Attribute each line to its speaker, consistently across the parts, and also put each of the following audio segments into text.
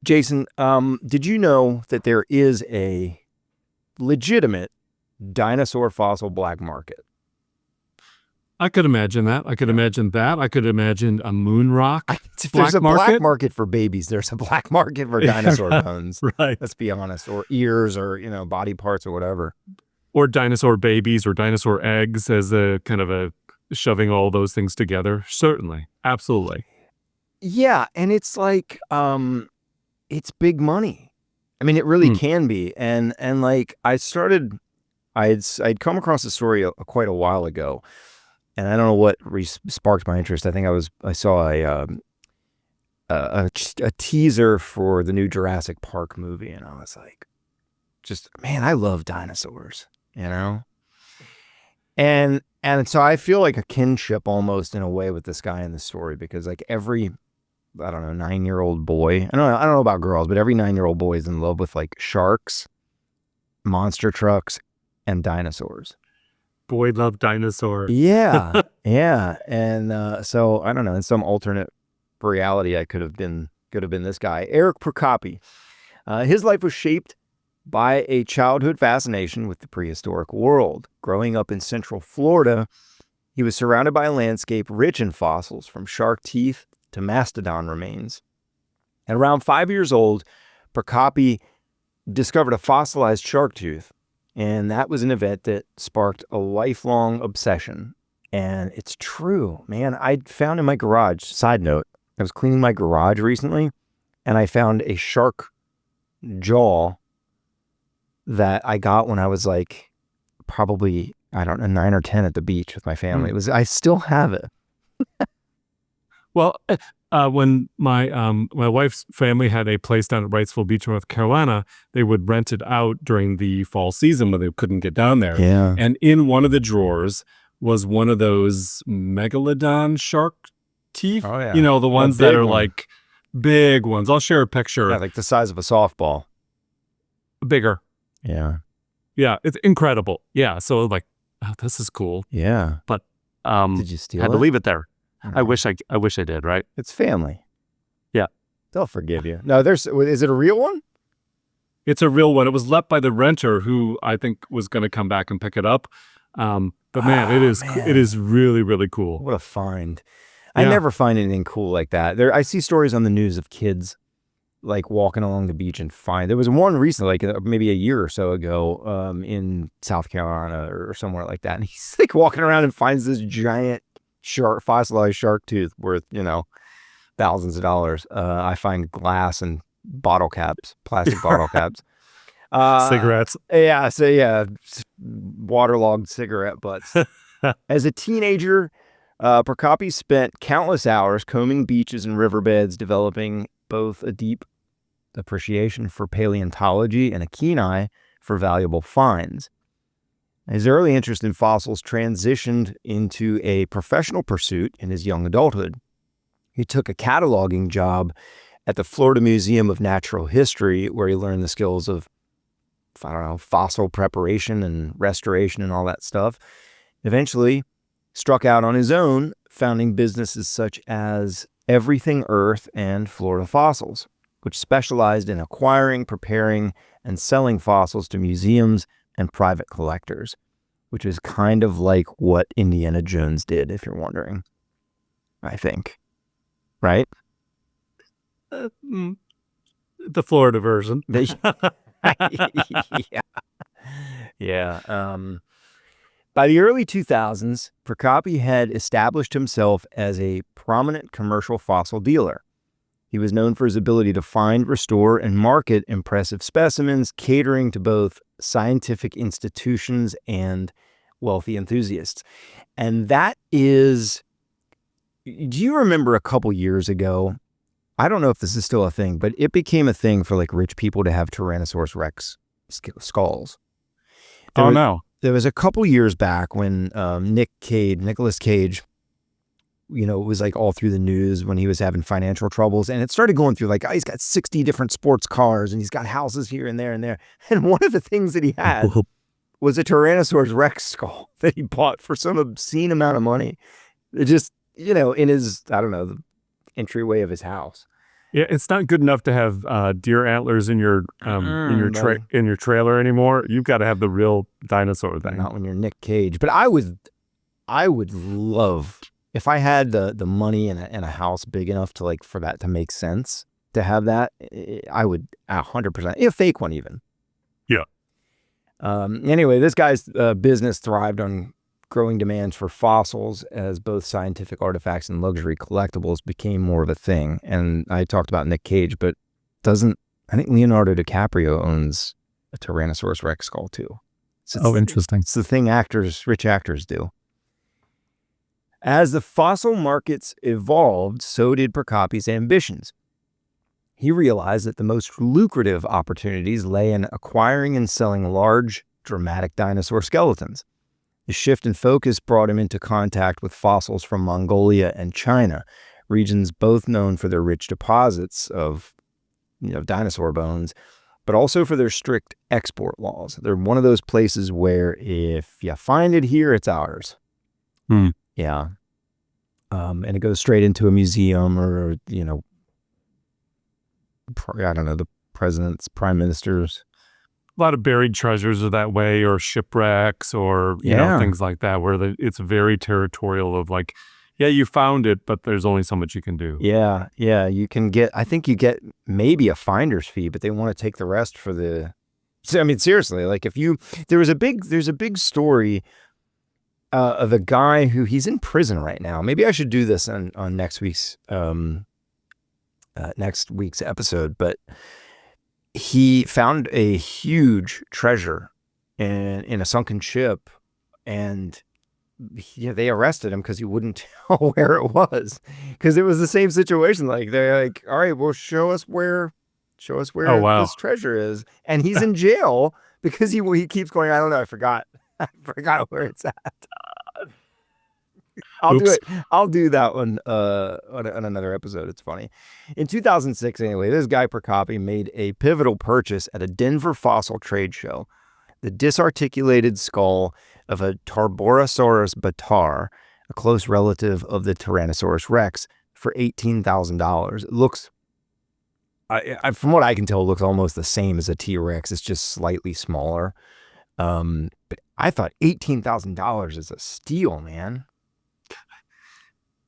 Speaker 1: Jason, did you know that there is a legitimate dinosaur fossil black market?
Speaker 2: I could imagine that. I could imagine that. I could imagine a moon rock
Speaker 1: If
Speaker 2: black
Speaker 1: there's a
Speaker 2: market.
Speaker 1: black market for babies, there's a black market for dinosaur bones.
Speaker 2: Right.
Speaker 1: Let's be honest. Or ears or, body parts or whatever.
Speaker 2: Or dinosaur babies or dinosaur eggs as a kind of a shoving all those things together. Certainly. Absolutely.
Speaker 1: Yeah. And it's like, it's big money. I mean, it really can be. And like I'd come across a story quite a while ago. And I don't know what sparked my interest. I think I saw a teaser for the new Jurassic Park movie, and I was like, man, I love dinosaurs, And so I feel like a kinship almost in a way with this guy in the story, because like every, I don't know, 9-year-old boy, I don't know about girls, but every 9-year-old boy is in love with like sharks, monster trucks, and dinosaurs.
Speaker 2: Boy loved dinosaur.
Speaker 1: Yeah. Yeah. And so I don't know, in some alternate reality, I could have been this guy, Eric Prokopki. His life was shaped by a childhood fascination with the prehistoric world. Growing up in Central Florida, he was surrounded by a landscape rich in fossils, from shark teeth to mastodon remains. At around 5 years old, Prokopi discovered a fossilized shark tooth. And that was an event that sparked a lifelong obsession. And it's true, man. I found in my garage, side note, I was cleaning my garage recently, and I found a shark jaw that I got when I was like probably, I don't know, 9 or 10 at the beach with my family. I still have it.
Speaker 2: Well, when my wife's family had a place down at Wrightsville Beach, North Carolina, they would rent it out during the fall season when they couldn't get down there.
Speaker 1: Yeah.
Speaker 2: And in one of the drawers was one of those megalodon shark teeth.
Speaker 1: Oh, yeah.
Speaker 2: The ones that are like big ones. I'll share a picture.
Speaker 1: Yeah, like the size of a softball.
Speaker 2: Bigger.
Speaker 1: Yeah.
Speaker 2: Yeah, it's incredible. Yeah, so like, oh, this is cool.
Speaker 1: Yeah.
Speaker 2: But
Speaker 1: did you steal it?
Speaker 2: Had to leave it there. I wish I did, right?
Speaker 1: It's family.
Speaker 2: Yeah.
Speaker 1: They'll forgive you. No, is it a real one?
Speaker 2: It's a real one. It was left by the renter, who I think was going to come back and pick it up. But man, it is really, really cool.
Speaker 1: What a find.
Speaker 2: Yeah.
Speaker 1: I never find anything cool like that. I see stories on the news of kids like walking along the beach and there was one recently, like maybe a year or so ago, in South Carolina or somewhere like that. And he's like walking around and finds this giant fossilized shark tooth worth, thousands of dollars. I find glass and bottle caps, plastic bottle caps.
Speaker 2: Cigarettes.
Speaker 1: Yeah. So yeah, waterlogged cigarette butts. As a teenager, Prokopi spent countless hours combing beaches and riverbeds, developing both a deep appreciation for paleontology and a keen eye for valuable finds. His early interest in fossils transitioned into a professional pursuit in his young adulthood. He took a cataloging job at the Florida Museum of Natural History, where he learned the skills of, fossil preparation and restoration and all that stuff. Eventually struck out on his own, founding businesses such as Everything Earth and Florida Fossils, which specialized in acquiring, preparing, and selling fossils to museums and private collectors, which is kind of like what Indiana Jones did, if you're wondering, I think. Right?
Speaker 2: The Florida version.
Speaker 1: Yeah. By the early 2000s, Prokopi had established himself as a prominent commercial fossil dealer. He was known for his ability to find, restore, and market impressive specimens, catering to both scientific institutions and wealthy enthusiasts. And that is, do you remember a couple years ago, I don't know if this is still a thing, but it became a thing for like rich people to have Tyrannosaurus Rex skulls. There was a couple years back when Nicolas Cage, it was like all through the news when he was having financial troubles, and it started going through like, he's got 60 different sports cars and he's got houses here and there and there. And one of the things that he had was a Tyrannosaurus Rex skull that he bought for some obscene amount of money. It just, in his, the entryway of his house.
Speaker 2: Yeah, it's not good enough to have deer antlers in your
Speaker 1: Buddy.
Speaker 2: in your trailer anymore. You've got to have the real dinosaur thing.
Speaker 1: Not when you're Nick Cage. But I would love, if I had the money and a house big enough to like for that to make sense to have that. I would 100%, a fake one even.
Speaker 2: Yeah.
Speaker 1: Anyway, this guy's business thrived on growing demands for fossils as both scientific artifacts and luxury collectibles became more of a thing. And I talked about Nick Cage, but I think Leonardo DiCaprio owns a Tyrannosaurus Rex skull too.
Speaker 2: Interesting.
Speaker 1: It's the thing rich actors do. As the fossil markets evolved, so did Prokopi's ambitions. He realized that the most lucrative opportunities lay in acquiring and selling large, dramatic dinosaur skeletons. The shift in focus brought him into contact with fossils from Mongolia and China, regions both known for their rich deposits of dinosaur bones, but also for their strict export laws. They're one of those places where if you find it here, it's ours. Yeah. And it goes straight into a museum or, I don't know, the presidents, prime ministers.
Speaker 2: A lot of buried treasures are that way, or shipwrecks, or things like that, where it's very territorial of like, yeah, you found it, but there's only so much you can do.
Speaker 1: Yeah, you can I think you get maybe a finder's fee, but they want to take the rest for the. I mean, seriously, like there's a big story of a guy he's in prison right now. Maybe I should do this on next week's episode, but he found a huge treasure in a sunken ship, and they arrested him because he wouldn't tell where it was, because it was the same situation. Like they're like, all right, well, show us where this treasure is, and he's in jail because he keeps going, I don't know, I forgot where it's at. I'll do it. I'll do that one on another episode. It's funny. In 2006, anyway, this guy Prokopi made a pivotal purchase at a Denver fossil trade show. The disarticulated skull of a Tarborosaurus batar, a close relative of the Tyrannosaurus Rex, for $18,000. It looks, from what I can tell, it looks almost the same as a T-Rex. It's just slightly smaller. But I thought $18,000 is a steal, man.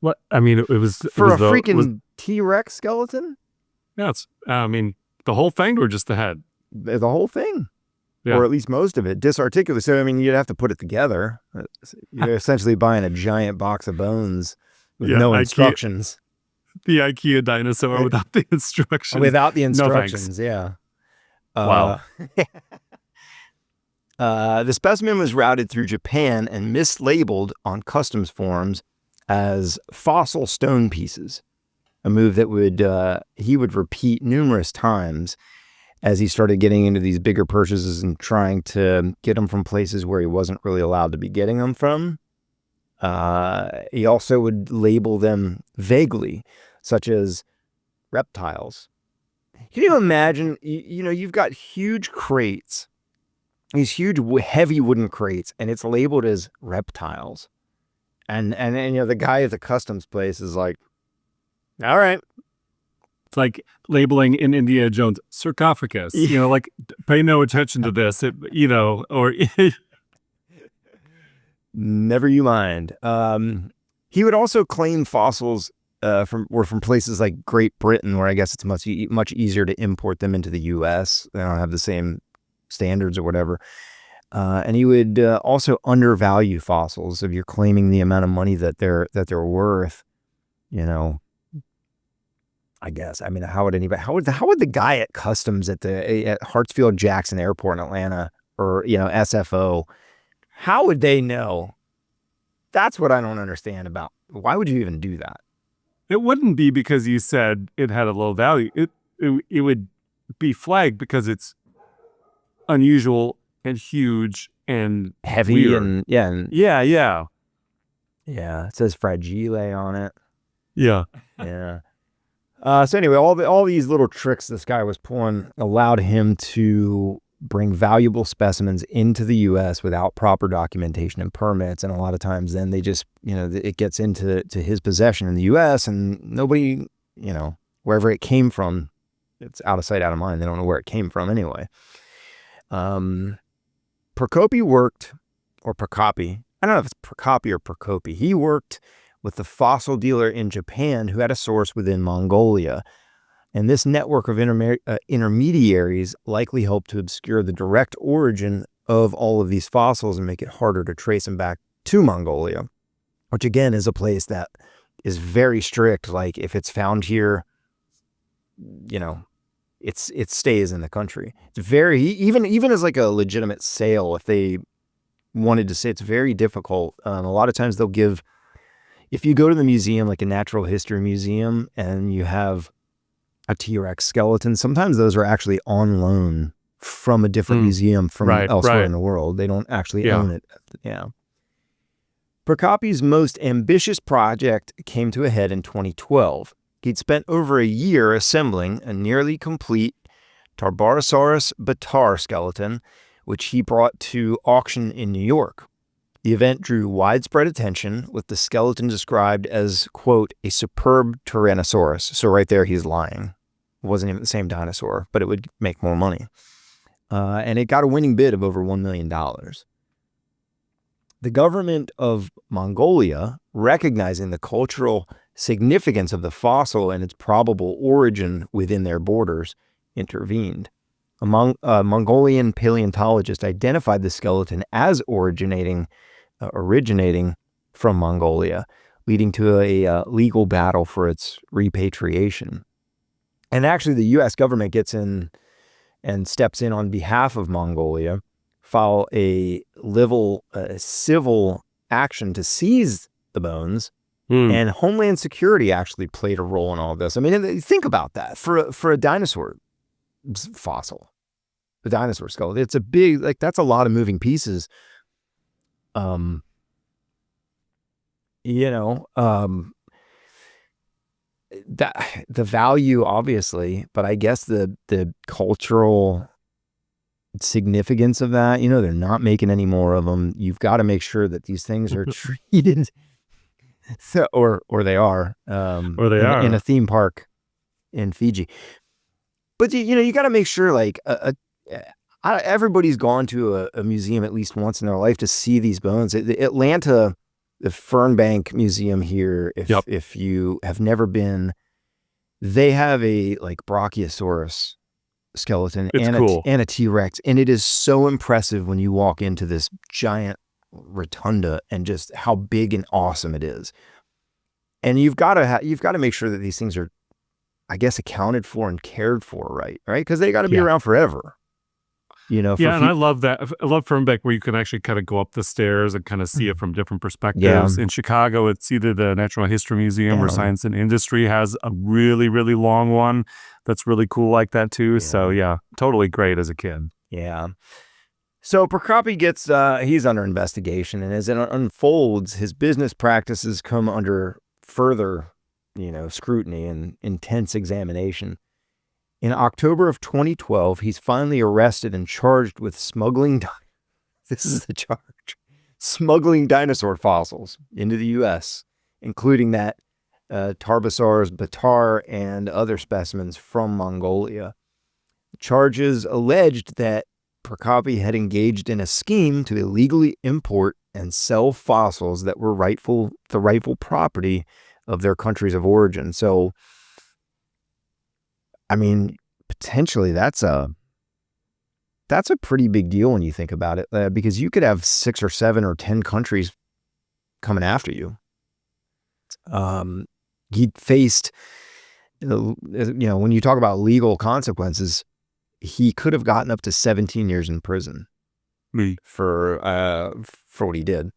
Speaker 2: What? I mean, it was
Speaker 1: for a freaking T-Rex skeleton.
Speaker 2: Yeah, the whole thing or just the head?
Speaker 1: The whole thing,
Speaker 2: yeah.
Speaker 1: Or at least most of it, disarticulated. So I mean, you'd have to put it together. You're essentially buying a giant box of bones with no instructions.
Speaker 2: The IKEA dinosaur without the instructions.
Speaker 1: Without the instructions,
Speaker 2: no,
Speaker 1: yeah.
Speaker 2: Wow.
Speaker 1: The specimen was routed through Japan and mislabeled on customs forms as fossil stone pieces, a move that he would repeat numerous times as he started getting into these bigger purchases and trying to get them from places where he wasn't really allowed to be getting them from. He also would label them vaguely, such as reptiles. Can you imagine, you've got huge crates, these huge heavy wooden crates, and it's labeled as reptiles. And the guy at the customs place is like, all right.
Speaker 2: It's like labeling in Indiana Jones sarcophagus. Like pay no attention to this. Or
Speaker 1: never you mind. He would also claim fossils from places like Great Britain, where I guess it's much easier to import them into the U.S. They don't have the same standards or whatever. And he would also undervalue fossils if you're claiming the amount of money that they're worth. I guess. I mean, how would the guy at customs at Hartsfield-Jackson Airport in Atlanta, or SFO, how would they know? That's what I don't understand about. Why would you even do that?
Speaker 2: It wouldn't be because you said it had a low value. It would be flagged because it's unusual and huge and
Speaker 1: heavy
Speaker 2: weird.
Speaker 1: Yeah. It says fragile on it.
Speaker 2: Yeah.
Speaker 1: So anyway, all these little tricks this guy was pulling allowed him to bring valuable specimens into the U.S. without proper documentation and permits, and a lot of times then they just it gets into his possession in the U.S. and nobody wherever it came from. It's out of sight, out of mind. They don't know where it came from anyway. Prokopi worked, or Prokopi, I don't know if it's Prokopi or Prokopi. He worked with the fossil dealer in Japan who had a source within Mongolia. And this network of intermediaries likely helped to obscure the direct origin of all of these fossils and make it harder to trace them back to Mongolia, which again is a place that is very strict. Like if it's found here, you know, it stays in the country. It's very, even as like a legitimate sale, if they wanted to say, it's very difficult. A lot of times they'll give, if you go to the museum, like a natural history museum, and you have a T-Rex skeleton, sometimes those are actually on loan from a different museum from elsewhere in the world. They don't actually own it. Yeah. Prokopi's most ambitious project came to a head in 2012. He'd spent over a year assembling a nearly complete Tarbosaurus batar skeleton, which he brought to auction in New York. The event drew widespread attention, with the skeleton described as, quote, a superb Tyrannosaurus. So right there, he's lying. It wasn't even the same dinosaur, but it would make more money. And it got a winning bid of over $1 million. The government of Mongolia, recognizing the cultural significance of the fossil and its probable origin within their borders, intervened. A Mongolian paleontologist identified the skeleton as originating from Mongolia, leading to a legal battle for its repatriation. And actually, the U.S. government gets in and steps in on behalf of Mongolia, file a civil action to seize the bones, and Homeland Security actually played a role in all this. I mean, think about that. For a dinosaur fossil, the dinosaur skull, it's a big, like, that's a lot of moving pieces. You know, that the value, obviously, but I guess the cultural significance of that, you know, they're not making any more of them. You've got to make sure that these things are treated, so, or they are, in a theme park in Fiji. But you know, you got to make sure, like, everybody's gone to a museum at least once in their life to see these bones. The Atlanta, the Fernbank Museum here, if you have never been, they have a like Brachiosaurus skeleton and a T-Rex, and it is so impressive when you walk into this giant rotunda and just how big and awesome it is. And you've got to make sure that these things are, I guess, accounted for and cared for, right? Because they got to be around forever. You know,
Speaker 2: and I love that. I love Fernbeck, where you can actually kind of go up the stairs and kind of see it from different perspectives. In Chicago, it's either the Natural History Museum or Science and Industry has a really, really long one that's really cool like that too. So yeah, totally great as a kid.
Speaker 1: Yeah. So Prokopi gets, he's under investigation, and as it unfolds, his business practices come under further, you know, scrutiny and intense examination. In October of 2012, he's finally arrested and charged with smuggling. This is the charge: smuggling dinosaur fossils into the U.S., including that Tarbosaurus batar and other specimens from Mongolia. The charges alleged that Prokopi had engaged in a scheme to illegally import and sell fossils that were the rightful property of their countries of origin. So, I mean, potentially that's a pretty big deal when you think about it, because you could have 6 or 7 or 10 countries coming after you. He faced, you know, when you talk about legal consequences, he could have gotten up to 17 years in prison for what he did.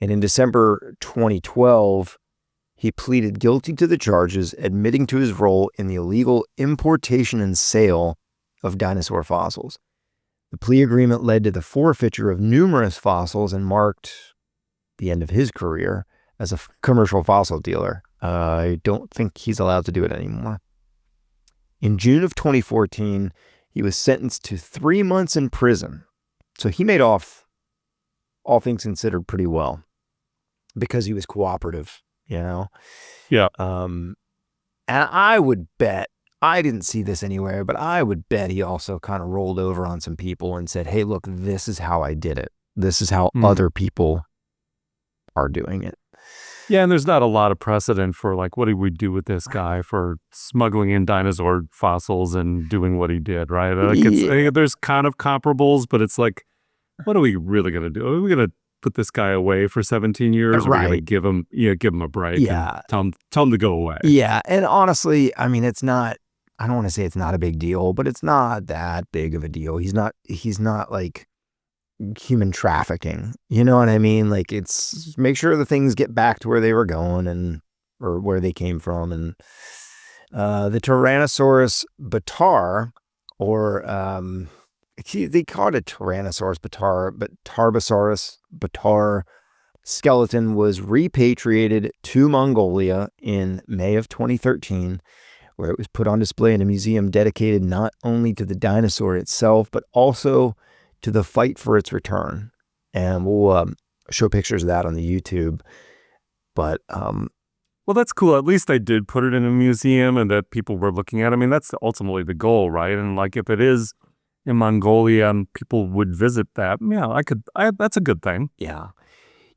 Speaker 1: And in December 2012, he pleaded guilty to the charges, admitting to his role in the illegal importation and sale of dinosaur fossils. The plea agreement led to the forfeiture of numerous fossils and marked the end of his career as a commercial fossil dealer. I don't think he's allowed to do it anymore. In June of 2014, he was sentenced to 3 months in prison. So he made off, all things considered, pretty well, because he was cooperative. You know?
Speaker 2: Yeah.
Speaker 1: And I would bet, I didn't see this anywhere, but I would bet he also kind of rolled over on some people and said, hey, look, this is how I did it. This is how other people are doing it.
Speaker 2: Yeah, and there's not a lot of precedent for like, what did we do with this guy for smuggling in dinosaur fossils and doing what he did, right? Like there's kind of comparables, but it's like, what are we really going to do? Are we going to put this guy away for 17 years? Or are we going to give him a break and tell him to go away?
Speaker 1: Yeah, and honestly, I mean, it's not, I don't want to say it's not a big deal, but it's not that big of a deal. He's not like human trafficking, you know what I mean? Like, it's make sure the things get back to where they were going or where they came from. And the Tyrannosaurus bataar, or they call it a Tyrannosaurus bataar, but Tarbosaurus bataar skeleton was repatriated to Mongolia in May of 2013, where it was put on display in a museum dedicated not only to the dinosaur itself, but also to the fight for its return. And we'll show pictures of that on the YouTube. But
Speaker 2: well, that's cool. At least they did put it in a museum and that people were looking at. I mean, that's ultimately the goal, right? And like, if it is in Mongolia and people would visit that, yeah, that's a good thing.
Speaker 1: Yeah.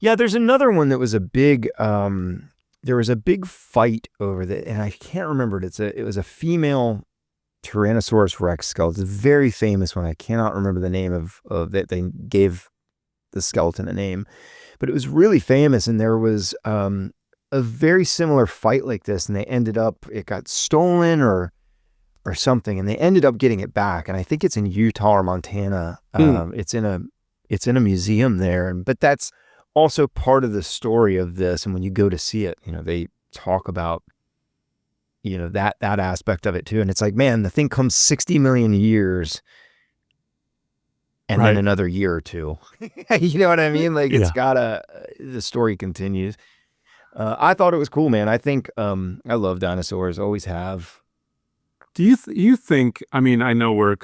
Speaker 1: There's another one that was a big, there was a big fight over that, and I can't remember it. It was a female Tyrannosaurus Rex skeleton. It's a very famous one. I cannot remember the name of that. They gave the skeleton a name, but it was really famous. And there was a very similar fight like this, and it got stolen or something, and they ended up getting it back. And I think it's in Utah or Montana. It's in a museum there, but that's also part of the story of this. And when you go to see it, they talk about that aspect of it too. And it's like, man, the thing comes 60 million years and then another year or two. You know what I mean? Like, it's the story continues. I thought it was cool, man. I think I love dinosaurs, always have.
Speaker 2: Do you think, I mean, I know we're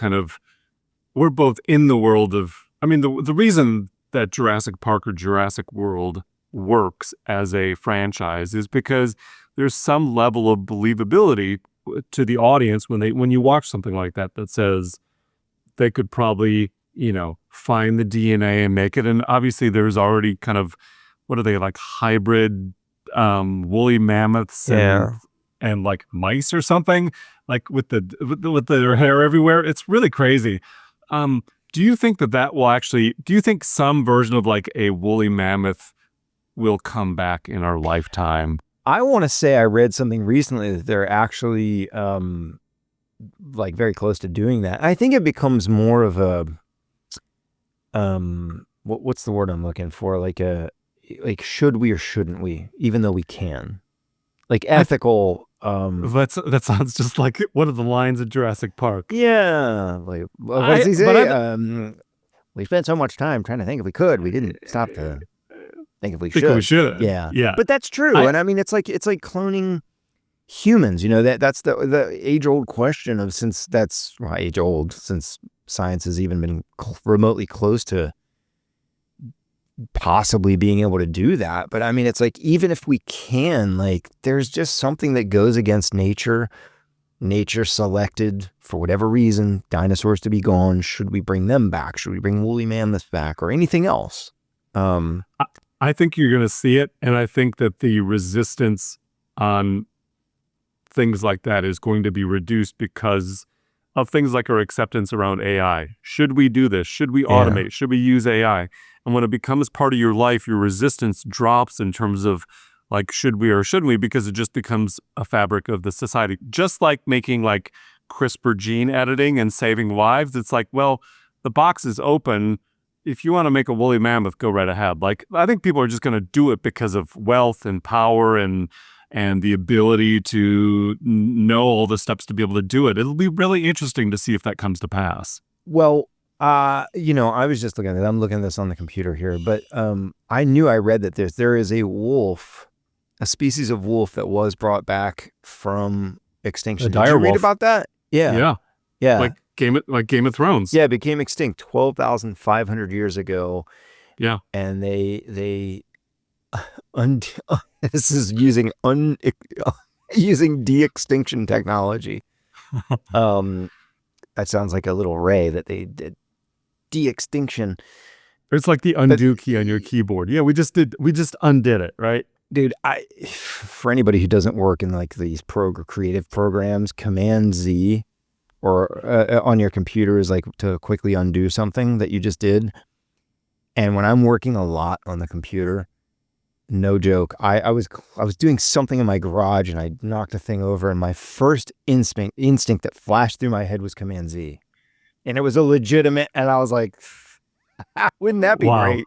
Speaker 2: both in the world of, I mean, the reason that Jurassic Park or Jurassic World works as a franchise is because there's some level of believability to the audience when you watch something like that says they could probably, find the DNA and make it. And obviously there's already kind of, what are they, like hybrid woolly mammoths and like mice or something, like with their hair everywhere. It's really crazy. Do you think that will actually, do you think some version of like a woolly mammoth will come back in our lifetime?
Speaker 1: I want to say I read something recently that they're actually like very close to doing that. I think it becomes more of a what's the word I'm looking for? Like should we or shouldn't we, even though we can? Like ethical.
Speaker 2: That sounds just like one of the lines in Jurassic Park.
Speaker 1: Yeah. Like, what does he say? We spent so much time trying to think if we could. We didn't stop to think if we should. Yeah. But that's true. And I mean, it's like cloning humans. That's the age-old question of since science has even been remotely close to possibly being able to do that. But I mean, it's like, even if we can, like, there's just something that goes against nature. Nature selected, for whatever reason, dinosaurs to be gone. Should we bring them back? Should we bring woolly mammoths back or anything else?
Speaker 2: I think you're going to see it. And I think that the resistance on things like that is going to be reduced because of things like our acceptance around AI. Should we do this? Should we automate? Should we use AI? And when it becomes part of your life, your resistance drops in terms of like, should we or shouldn't we? Because it just becomes a fabric of the society. Just like making like CRISPR gene editing and saving lives. It's like, well, the box is open. If you want to make a woolly mammoth, go right ahead. Like, I think people are just going to do it because of wealth and power and the ability to know all the steps to be able to do it. It'll be really interesting to see if that comes to pass.
Speaker 1: Well, I was just looking at it. I'm looking at this on the computer here, but I read that there is a wolf, a species of wolf that was brought back from extinction. Did you read about that? Yeah.
Speaker 2: Like Game of Thrones.
Speaker 1: Yeah, it became extinct 12,500 years ago.
Speaker 2: Yeah.
Speaker 1: And they this is using using de-extinction technology. That sounds like a little ray that they did. De-extinction.
Speaker 2: It's like the undo key on your keyboard. Yeah, we just undid it, right?
Speaker 1: Dude, for anybody who doesn't work in like these creative programs, Command Z or on your computer is like to quickly undo something that you just did. And when I'm working a lot on the computer, no joke, I was doing something in my garage and I knocked a thing over, and my first instinct that flashed through my head was Command Z. And it was a legitimate, and I was like, wouldn't that be great?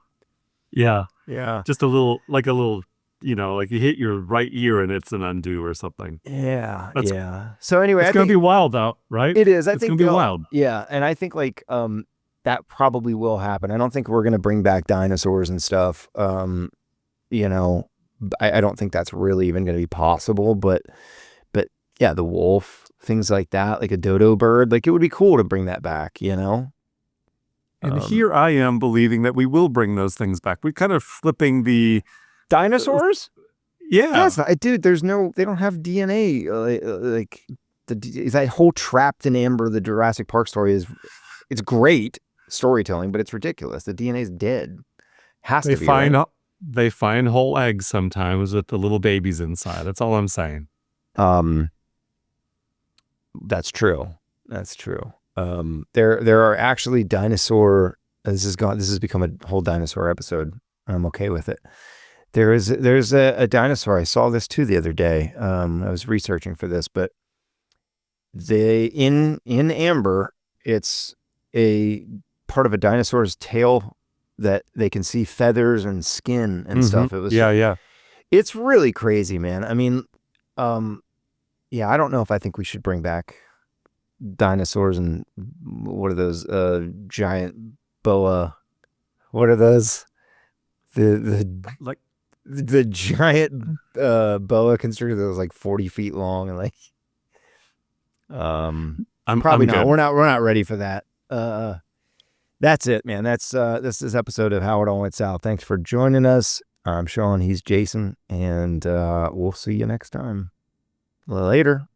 Speaker 2: Yeah.
Speaker 1: Yeah.
Speaker 2: Just a little, like you hit your right ear and it's an undo or something.
Speaker 1: Yeah. Yeah. So anyway,
Speaker 2: it's going to be wild out, right?
Speaker 1: It is.
Speaker 2: It's going to be wild.
Speaker 1: Yeah. And I think like, that probably will happen. I don't think we're going to bring back dinosaurs and stuff. You know, I don't think that's really even going to be possible, but yeah, the wolf, things like that, like a dodo bird, like it would be cool to bring that back, you know?
Speaker 2: And here I am believing that we will bring those things back. We're kind of flipping the
Speaker 1: dinosaurs.
Speaker 2: Yeah.
Speaker 1: That's not, dude, they don't have DNA. Like that whole Trapped in Amber, the Jurassic Park story it's great storytelling, but it's ridiculous. The DNA is dead.
Speaker 2: They find whole eggs sometimes with the little babies inside. That's all I'm saying.
Speaker 1: That's true. That's true. There are actually dinosaur. This has become a whole dinosaur episode. I'm okay with it. There's a dinosaur. I saw this too the other day. I was researching for this, but in amber, it's a part of a dinosaur's tail that they can see feathers and skin and stuff. It was It's really crazy, man. I mean, yeah, I don't know if I think we should bring back dinosaurs and what are those giant boa? What are those? The giant boa constrictor that was like 40 feet long and like I'm probably not. Good. We're not ready for that. That's it, man. That's this episode of How It All Went South. Thanks for joining us. I'm Sean. He's Jason, and we'll see you next time. Later.